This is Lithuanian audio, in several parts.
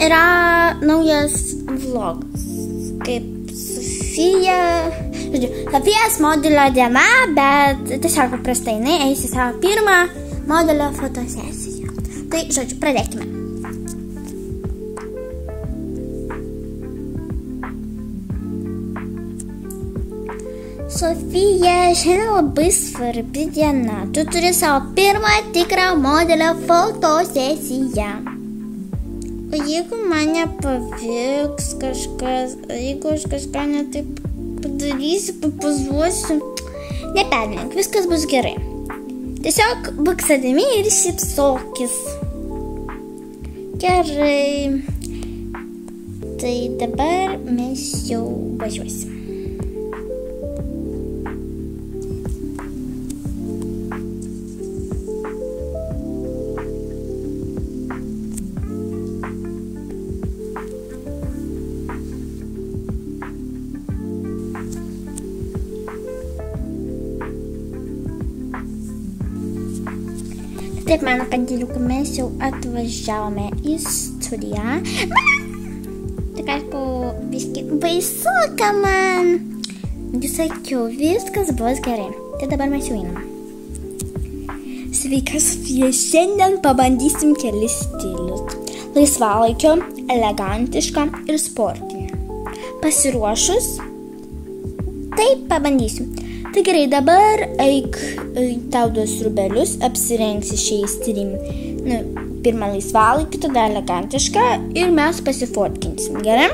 yra naujas vlogas, kaip Sofijos modelio diena, bet tiesiog paprastai jinai eis į savo pirmą modelio fotosesiją. Tai, žodžiu, pradėkime. Sofija, šiandien labai svarbi diena. Tu turi savo pirmą tikrą modelio fotosesiją. O jeigu man nepavyks kažkas, jeigu aš kažką netaip padarysiu, papozuosiu, neperlenk, viskas bus gerai. Tiesiog būk savimi ir šypsokis. Gerai. Tai dabar mes jau važiuosim. Taip, mano kandiliukai, mes jau atvažiavome į studiją. Tik aišku, biškį baisu, ką man. Jūs sakiau, viskas bus gerai. Tai dabar mes jau einame. Sveika, Sofija, šiandien pabandysim kelis stilius. Laisvalaikio, elegantišką ir sportinį. Pasiruošus? Taip, pabandysim. Tai gerai, dabar eik tau duos rūbelius, apsirengsi šiais trim. Pirmą laisvalaikį, tada elegantišką ir mes pasifotkinsim. Gerai?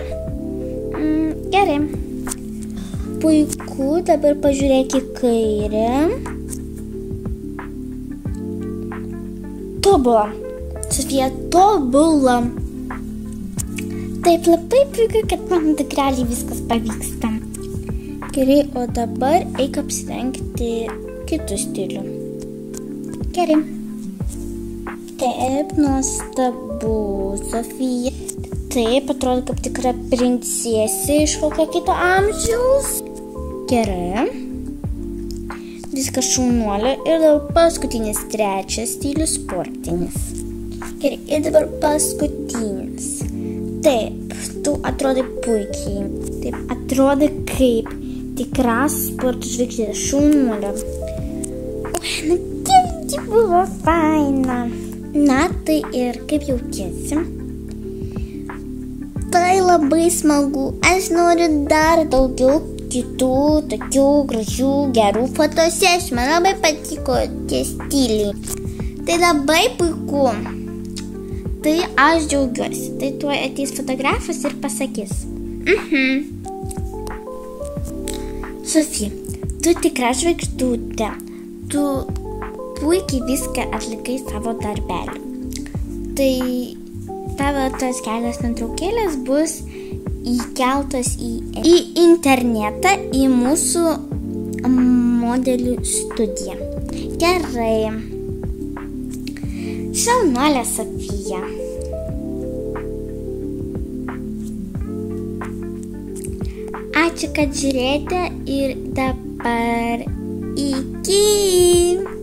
Gerai. Puiku, dabar pažiūrėk į kairę. Tobula. Sofija, tobula. Taip, labai puiku, kad man tikrai viskas pavyksta. Gerai, o dabar eik apsirengti kitų stilių. Gerai. Taip, nuostabu, Sofija. Taip, atrodo kaip tikra princesė iš kokio kito amžiaus. Gerai. Viskas šaunuolė. Ir dabar paskutinis, trečias stilius, sportinis. Gerai, ir dabar paskutinis. Taip, tu atrodai puikiai. Taip, atrodai kaip tikras sporto žvaigždė, šaunuolė. Kaip buvo faina. Na, tai ir kaip jautiesi? Tai labai smagu. Aš noriu dar daugiau kitų tokių gražių, gerų fotosesijų. Man labai patiko tie stiliai. Tai labai puiku. Tai aš džiaugiuosi. Tai tuoj ateis fotografas ir pasakys. Sofija, tu tikra žvaigždutė. Tu puikiai viską atlikai savo darbelį. Tai tavo tos kelios nuotraukėlės bus įkeltos į internetą, į mūsų modelių studiją. Gerai. Šaunuolė, Sofija. Ačiū, kad žiūrėjote ir dabar iki.